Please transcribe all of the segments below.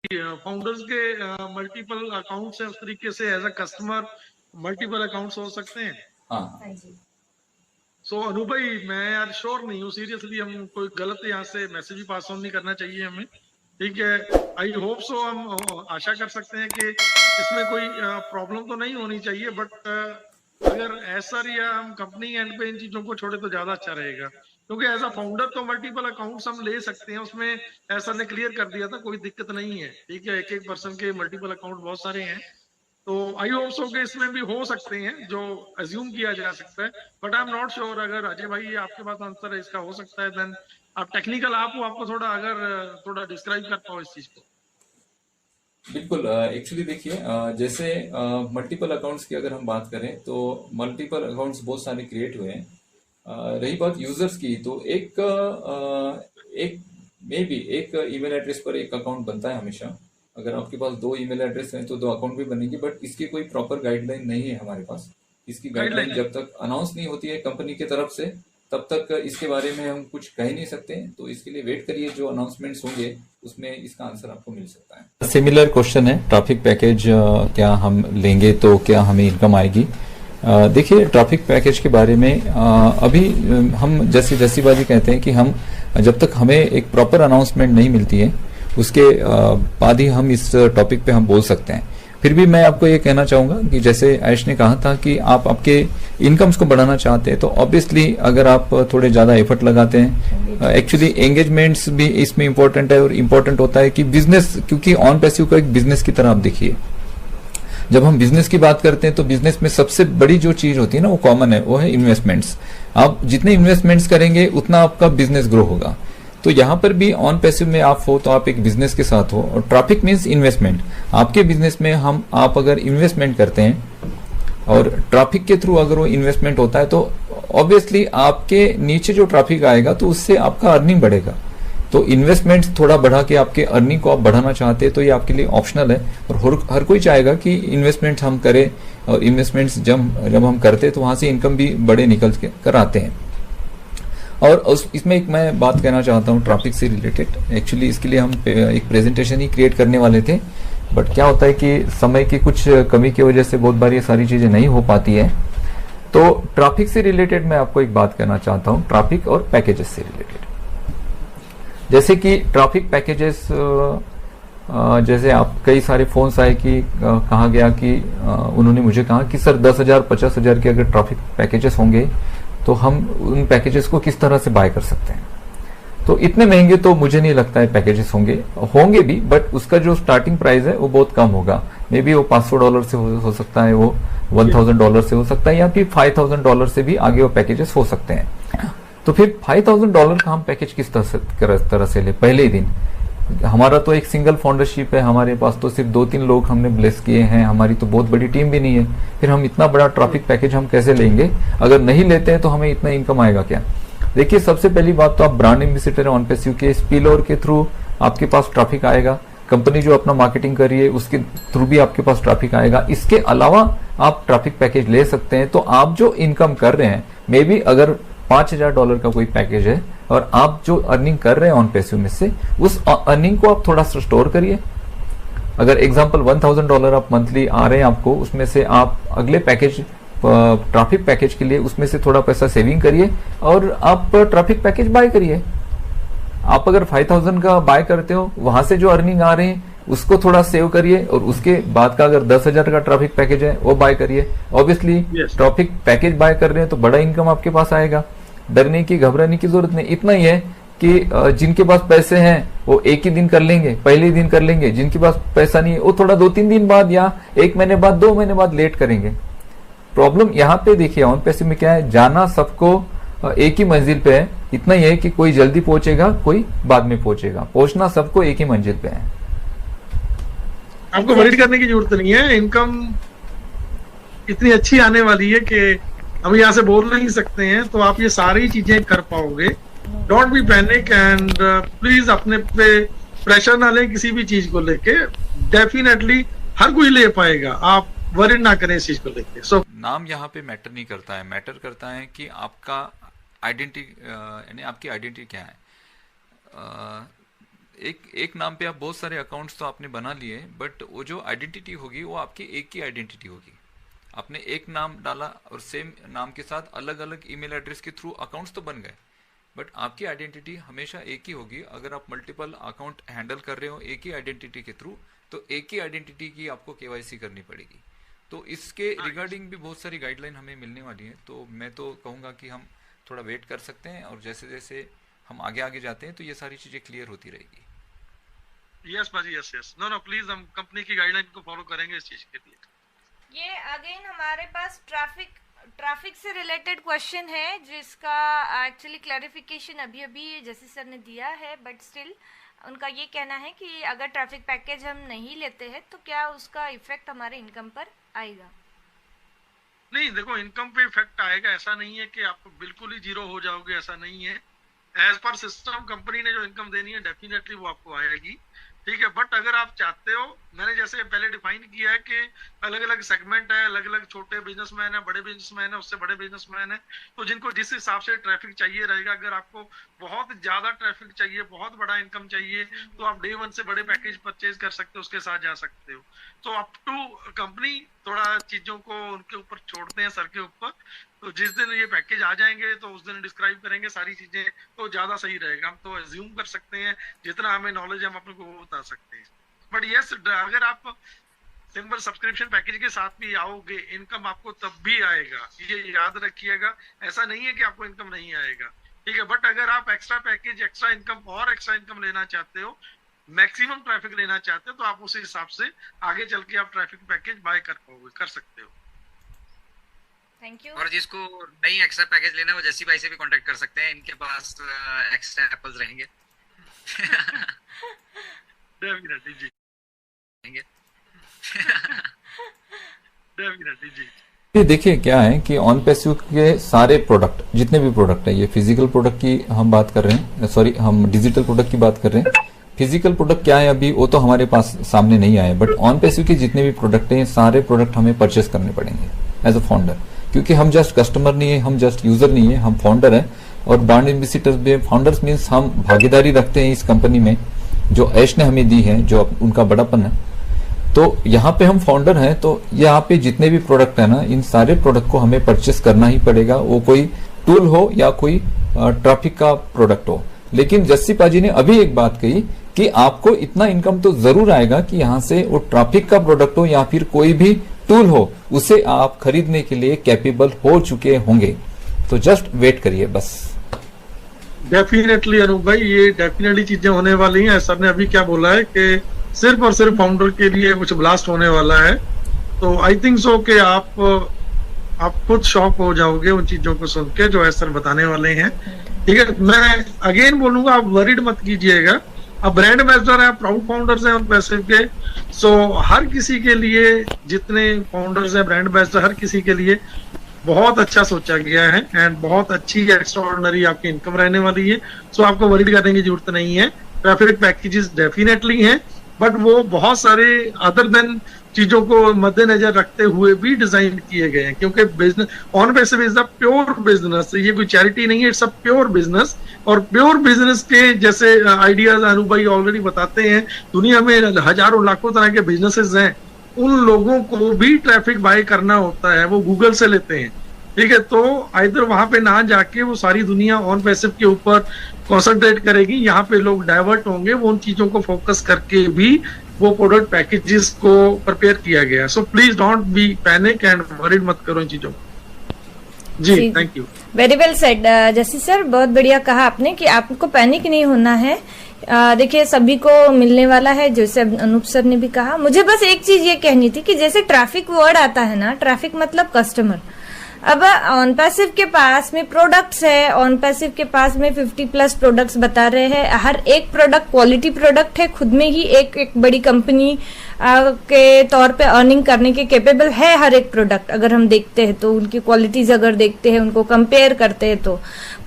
Founders के multiple accounts है, उस तरीके से as a customer multiple accounts हो सकते हैं। हाँ जी। सो अनूप भाई, मैं यार श्योर नहीं हूँ सीरियसली, हम कोई गलत यहाँ से मैसेज भी पास ऑन नहीं करना चाहिए हमें, ठीक है। आई होप सो, हम आशा कर सकते हैं कि इसमें कोई प्रॉब्लम तो नहीं होनी चाहिए, बट अगर ऐसा या हम कंपनी एंड पे इन चीजों को छोड़े तो ज्यादा अच्छा रहेगा, क्योंकि एज अ फाउंडर तो मल्टीपल अकाउंट्स हम ले सकते हैं, उसमें ऐसा ने क्लियर कर दिया था, कोई दिक्कत नहीं है, ठीक है। एक एक पर्सन के मल्टीपल अकाउंट बहुत सारे हैं, तो आई होप सो के इसमें भी हो सकते हैं जो अज्यूम किया जा सकता है, but I am not sure. अगर अजय भाई आपके पास आंसर है इसका, हो सकता है, देन आप टेक्निकल आप हो, आपको थोड़ा अगर थोड़ा डिस्क्राइब कर पाओ इस चीज को। बिल्कुल। एक्चुअली देखिए, जैसे मल्टीपल अकाउंट्स की अगर हम बात करें तो मल्टीपल अकाउंट्स बहुत सारे क्रिएट हुए हैं। रही बात यूजर्स की, तो एक मे बी एक ईमेल एड्रेस पर एक अकाउंट बनता है हमेशा। अगर आपके पास दो ईमेल एड्रेस हैं तो दो अकाउंट भी बनेंगे, बट इसकी कोई प्रॉपर गाइडलाइन नहीं है हमारे पास। इसकी गाइडलाइन गाइडलाइन है। जब तक अनाउंस नहीं होती है कंपनी की तरफ से, तब तक इसके बारे में हम कुछ कह नहीं सकते। तो इसके लिए वेट करिए, जो अनाउंसमेंट्स होंगे उसमें इसका आंसर आपको मिल सकता है। सिमिलर क्वेश्चन है, ट्रैफिक पैकेज क्या हम लेंगे तो क्या हमें इनकम आएगी? देखिए, ट्रैफिक पैकेज के बारे में अभी हम जैसी बात कहते हैं कि हम जब तक हमें एक प्रॉपर अनाउंसमेंट नहीं मिलती है उसके बाद ही हम इस टॉपिक पे हम बोल सकते हैं। फिर भी मैं आपको ये कहना चाहूंगा कि जैसे आयुष ने कहा था कि आप आपके इनकम्स को बढ़ाना चाहते हैं, तो ऑब्वियसली अगर आप थोड़े ज्यादा एफर्ट लगाते हैं, एक्चुअली एंगेजमेंट्स भी इसमें इंपॉर्टेंट है। और इंपॉर्टेंट होता है कि बिजनेस, क्योंकि ऑन पैसिव को एक बिजनेस की तरह आप देखिए। जब हम बिजनेस की बात करते हैं तो बिजनेस में सबसे बड़ी जो चीज होती है ना, वो कॉमन है, वो है इन्वेस्टमेंट्स। आप जितने इन्वेस्टमेंट्स करेंगे उतना आपका बिजनेस ग्रो होगा। तो यहाँ पर भी ऑन पैसिव में आप हो तो आप एक बिजनेस के साथ हो, और ट्रैफिक मीन्स इन्वेस्टमेंट। आपके बिजनेस में आप अगर इन्वेस्टमेंट करते हैं और ट्रैफिक के थ्रू अगर वो इन्वेस्टमेंट होता है, तो ऑब्वियसली आपके नीचे जो ट्रैफिक आएगा तो उससे आपका अर्निंग बढ़ेगा। तो इन्वेस्टमेंट थोड़ा बढ़ा के आपके अर्निंग को आप बढ़ाना चाहते हैं तो ये आपके लिए ऑप्शनल है। और हर कोई चाहेगा कि इन्वेस्टमेंट हम करें, और इन्वेस्टमेंट्स जब हम करते हैं तो वहां से इनकम भी बड़े निकल कर आते हैं। और इसमें एक मैं बात कहना चाहता हूँ ट्रैफिक से रिलेटेड। एक्चुअली इसके लिए हम एक प्रेजेंटेशन ही क्रिएट करने वाले थे, बट क्या होता है कि समय की कुछ कमी की वजह से बहुत बार ये सारी चीजें नहीं हो पाती है। तो ट्रैफिक से रिलेटेड मैं आपको एक बात कहना चाहता हूँ, ट्रैफिक और पैकेजेस से रिलेटेड। जैसे कि ट्रैफिक पैकेजेस, जैसे आप कई सारे फोन्स आए कि कहा गया कि उन्होंने मुझे कहा कि सर 10,000 50,000 के अगर ट्रैफिक पैकेजेस होंगे तो हम उन पैकेजेस को किस तरह से बाय कर सकते हैं। तो इतने महंगे तो मुझे नहीं लगता है पैकेजेस होंगे भी, बट उसका जो स्टार्टिंग प्राइस है वो बहुत कम होगा। मे बी वो $500 से हो सकता है, वो $1,000 से हो सकता है, या फिर $5,000 से भी आगे वो पैकेजेस हो सकते हैं। तो फिर $5,000 का हम पैकेज किस तरह से ले? पहले ही दिन हमारा तो एक सिंगल फाउंडरशिप है, हमारे पास तो सिर्फ 2-3 लोग हमने ब्लेस किए हैं, हमारी तो बहुत बड़ी टीम भी नहीं है। फिर हम इतना बड़ा ट्रैफिक पैकेज हम कैसे लेंगे? अगर नहीं लेते हैं तो हमें इतना इनकम आएगा क्या? देखिए, सबसे पहली बात तो आप ब्रांड एम्बेसडर ऑन पैसिव के स्पिलओवर के थ्रू आपके पास ट्रैफिक आएगा। कंपनी जो अपना मार्केटिंग कर रही है उसके थ्रू भी आपके पास ट्रैफिक आएगा। इसके अलावा आप ट्रैफिक पैकेज ले सकते हैं। तो आप जो इनकम कर रहे हैं, मे बी अगर $5,000 का कोई पैकेज है और आप जो अर्निंग कर रहे हैं ऑन पैसिव में से, उस अर्निंग को आप थोड़ा सा स्टोर करिए। अगर एग्जांपल $1,000 आप मंथली आ रहे हैं आपको, उसमें से आप अगले पैकेज ट्रैफिक पैकेज के लिए उसमें से थोड़ा पैसा सेविंग करिए और आप ट्रैफिक पैकेज बाय करिए। आप अगर 5,000 का बाय करते हो, वहां से जो अर्निंग आ रहे हैं उसको थोड़ा सेव करिए, और उसके बाद का अगर 10,000 का ट्रैफिक पैकेज है वो बाय करिए। ऑब्वियसली ट्रैफिक पैकेज बाय कर रहे हैं तो बड़ा इनकम आपके पास आएगा। डरने की घबराने की जरूरत नहीं। इतना ही है कि जिनके पास पैसे हैं वो एक ही दिन कर लेंगे, पहले ही दिन कर लेंगे। जिनके पास पैसा नहीं है वो थोड़ा 2-3 दिन बाद या 1 महीने बाद, 2 महीने बाद लेट करेंगे। प्रॉब्लम यहाँ पे देखिए, ऑन पैसिव में क्या है, जाना सबको एक ही मंजिल पे है। इतना ही है कि कोई जल्दी पहुंचेगा, कोई बाद में पहुंचेगा, पहुंचना सबको एक ही मंजिल पे है। आपको वरीड करने की जरूरत नहीं है। इनकम इतनी अच्छी आने वाली है कि हम यहाँ से बोल नहीं सकते हैं, तो आप ये सारी चीजें कर पाओगे। Don't be panic and please अपने पे प्रेशर ना लें किसी भी चीज को लेके। डेफिनेटली हर कोई ले पाएगा, आप वरीड ना करें इस चीज को लेके। सो नाम यहाँ पे मैटर नहीं करता है, मैटर करता है कि आपका आइडेंटिटी, यानी आपकी आइडेंटिटी क्या है। एक नाम पे आप बहुत सारे अकाउंट्स तो आपने बना लिए, बट वो जो आइडेंटिटी होगी वो आपकी एक ही आइडेंटिटी होगी। आपने एक नाम डाला और सेम नाम के साथ अलग अलग ईमेल एड्रेस के थ्रू अकाउंट्स तो बन गए, बट आपकी आइडेंटिटी हमेशा एक ही होगी। अगर आप मल्टीपल अकाउंट हैंडल कर रहे हो एक ही आइडेंटिटी के थ्रू, तो एक ही आइडेंटिटी की आपको केवाईसी करनी पड़ेगी। तो इसके रिगार्डिंग भी बहुत सारी गाइडलाइन हमें मिलने वाली है। तो मैं तो कहूँगा कि हम थोड़ा वेट कर सकते हैं, और जैसे जैसे हम आगे आगे जाते हैं तो ये सारी चीज़ें क्लियर होती रहेगी। यस बाजी, यस यस, नो प्लीज, हम कंपनी की गाइडलाइन को फॉलो करेंगे इस चीज के लिए। ये अगेन हमारे पास ट्रैफिक से रिलेटेड क्वेश्चन है, जिसका एक्चुअली क्लैरिफिकेशन अभी अभी जैसे सर ने दिया है, बट स्टिल उनका ये कहना है कि अगर ट्रैफिक पैकेज हम नहीं लेते हैं तो क्या उसका इफेक्ट हमारे इनकम पर आएगा? नहीं, देखो, इनकम पे इफेक्ट आएगा, ऐसा नहीं है कि आप बिल्कुल ही जीरो हो जाओगे, ऐसा नहीं है। एज पर सिस्टम कंपनी ने जो इनकम देनी है डेफिनेटली वो आपको आएगी, ठीक है। बट अगर आप चाहते हो, मैंने जैसे पहले डिफाइन किया है कि अलग अलग सेगमेंट है, अलग अलग छोटे बिजनेसमैन है, बड़े बिजनेसमैन है, उससे बड़े बिजनेसमैन है, तो जिनको जिस हिसाब से ट्रैफिक चाहिए रहेगा। अगर आपको बहुत ज्यादा ट्रैफिक चाहिए, बहुत बड़ा इनकम चाहिए, तो आप डे वन से बड़े पैकेज परचेज कर सकते हो, उसके साथ जा सकते हो। तो अप टू कंपनी, थोड़ा चीजों को उनके ऊपर छोड़ते हैं, सर के ऊपर। तो जिस दिन ये पैकेज आ जाएंगे तो उस दिन डिस्क्राइब करेंगे सारी चीजें, तो ज्यादा सही रहेगा। हम तो एज्यूम कर सकते हैं, जितना हमें नॉलेज हम अपने को वो बता सकते हैं। बट यस, अगर आप सिंपल सब्सक्रिप्शन पैकेज के साथ भी आओगे, इनकम आपको तब भी आएगा, ये याद रखिएगा। ऐसा नहीं है कि आपको इनकम नहीं आएगा, ठीक है। बट अगर आप एक्स्ट्रा पैकेज, एक्स्ट्रा इनकम और एक्स्ट्रा इनकम लेना चाहते हो, मैक्सिमम ट्रैफिक लेना चाहते हो, तो आप उसी हिसाब से आगे चल के आप ट्रैफिक पैकेज बाय कर पाओगे, कर सकते हो। Thank you. और जिसको नहीं एक्स्ट्रा पैकेज लेना है वो जैसी भाई से भी कांटेक्ट कर सकते हैं, इनके पास एक्स्ट्रा एप्पल्स रहेंगे। डेफिनेटली जी, डेफिनेटली जी। ये देखिए क्या है कि ऑन पैसिव के सारे प्रोडक्ट, जितने भी प्रोडक्ट है, ये फिजिकल प्रोडक्ट की हम बात कर रहे हैं, सॉरी हम डिजिटल प्रोडक्ट की बात कर रहे हैं। फिजिकल प्रोडक्ट क्या है अभी वो तो हमारे पास सामने नहीं आए, बट ऑन पैसिव के जितने भी प्रोडक्ट हैं सारे प्रोडक्ट हमें परचेस करने पड़ेंगे एज अ फाउंडर, क्योंकि हम जस्ट कस्टमर नहीं है, हम जस्ट यूजर नहीं है, हम फाउंडर है। और ब्रांड एम्बेसडर्स भी, फाउंडर्स मीन्स हम भागीदारी रखते हैं इस कंपनी में, जो ऐश ने हमें दी है, जो उनका बड़ापन है। तो यहाँ पे हम फाउंडर हैं, तो यहाँ पे जितने भी प्रोडक्ट है ना, इन सारे प्रोडक्ट को हमें परचेस करना ही पड़ेगा, वो कोई टूल हो या कोई ट्रैफिक का प्रोडक्ट हो। लेकिन जस्सी पाजी ने अभी एक बात कही कि आपको इतना इनकम तो जरूर आएगा कि यहाँ से वो ट्रैफिक का प्रोडक्ट हो या फिर कोई भी टूल हो, उसे आप खरीदने के लिए कैपेबल हो चुके होंगे। तो जस्ट वेट करिए बस। डेफिनेटली अनूप भाई, ये डेफिनेटली चीजें होने वाली हैं। सर ने अभी क्या बोला है कि सिर्फ और सिर्फ फाउंडर के लिए कुछ ब्लास्ट होने वाला है। तो आई थिंक सो कि आप खुद शॉक हो जाओगे उन चीजों को सुन के जो सर बताने वाले हैं, ठीक है। मैं अगेन बोलूंगा, आप वरीड मत कीजिएगा। अब ब्रांड एम्बेसडर है, प्राउड फाउंडर्स हैं पैसिव के, सो हर किसी के लिए, जितने फाउंडर्स हैं, ब्रांड एम्बेसडर, हर किसी के लिए बहुत अच्छा सोचा गया है एंड बहुत अच्छी एक्स्ट्राऑर्डिनरी आपकी इनकम रहने वाली है। सो आपको वरीड करने की जरूरत नहीं है। ट्रैफिक पैकेजेस डेफिनेटली हैं, बट वो बहुत सारे अदर देन चीजों को मद्देनजर रखते हुए भी डिजाइन किए गए हैं, क्योंकि business on passive is the pure business, ये कोई चैरिटी नहीं है, इट्स अ प्योर बिजनेस। और प्योर बिजनेस के जैसे आइडियाज अनूप भाई ऑलरेडी बताते हैं, दुनिया में हजारों लाखों तरह के बिजनेसेस हैं, उन लोगों को भी ट्रैफिक बाय करना होता है, वो गूगल से लेते हैं, ठीक है। तो इधर वहां पे ना जाके वो सारी दुनिया ऑन पैसिव के ऊपर कॉन्सेंट्रेट करेगी, यहाँ पे लोग डाइवर्ट होंगे, वो उन चीजों को फोकस करके भी वो प्रोडक्ट पैकेजेस को प्रिपेयर किया गया। So please don't be panic and worried मत करो इन चीजों को। जी thank you, very well said Jassi sir, बहुत बढ़िया कहा आपने कि आपको पैनिक नहीं होना है। देखिए सभी को मिलने वाला है, जैसे अनूप सर ने भी कहा। मुझे बस एक चीज ये कहनी थी कि जैसे ट्रैफिक वर्ड आता है ना, ट्रैफिक मतलब कस्टमर। अब ऑन पैसिव के पास में प्रोडक्ट्स है, ऑन पैसिव के पास में 50+ प्रोडक्ट्स बता रहे हैं, हर एक प्रोडक्ट क्वालिटी प्रोडक्ट है, खुद में ही एक बड़ी कंपनी के तौर पे अर्निंग करने के कैपेबल है हर एक प्रोडक्ट। अगर हम देखते हैं तो उनकी क्वालिटीज अगर देखते हैं, उनको कंपेयर करते हैं, तो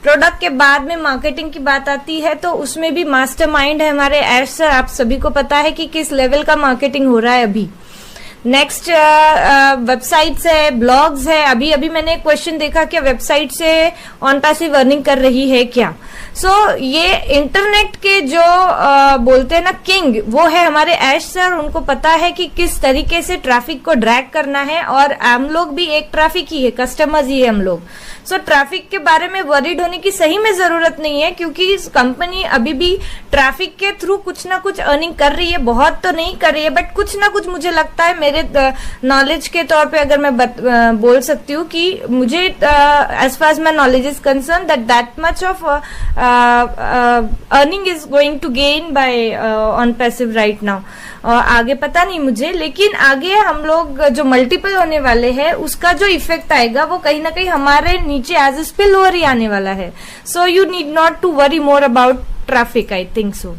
प्रोडक्ट के बाद में मार्केटिंग की बात आती है, तो उसमें भी मास्टरमाइंड है हमारे ऐश सर। आप सभी को पता है कि किस लेवल का मार्केटिंग हो रहा है अभी। नेक्स्ट वेबसाइट्स है, ब्लॉग्स है। अभी अभी मैंने एक क्वेश्चन देखा कि वेबसाइट से ऑन पैसिव अर्निंग कर रही है क्या। सो ये इंटरनेट के जो बोलते हैं ना किंग, वो है हमारे ऐश सर। उनको पता है कि किस तरीके से ट्रैफिक को ड्रैग करना है, और हम लोग भी एक ट्रैफिक ही है, कस्टमर्स ही है हम लोग। सो ट्रैफिक के बारे में वरीड होने की सही में जरूरत नहीं है, क्योंकि कंपनी अभी भी ट्रैफिक के थ्रू कुछ ना कुछ अर्निंग कर रही है। बहुत तो नहीं कर रही है, बट कुछ ना कुछ मुझे लगता है, मेरे नॉलेज के तौर पे अगर मैं बोल सकती हूँ कि मुझे as far as my knowledge is concern that much of earning is going to gain by on passive right now. आगे पता नहीं मुझे, लेकिन आगे हम लोग जो मल्टीपल होने वाले हैं उसका जो इफेक्ट आएगा वो कहीं ना कहीं हमारे नीचे एज ए स्पिल ओवर ही आने वाला है। So you need not to worry more about traffic, I think so.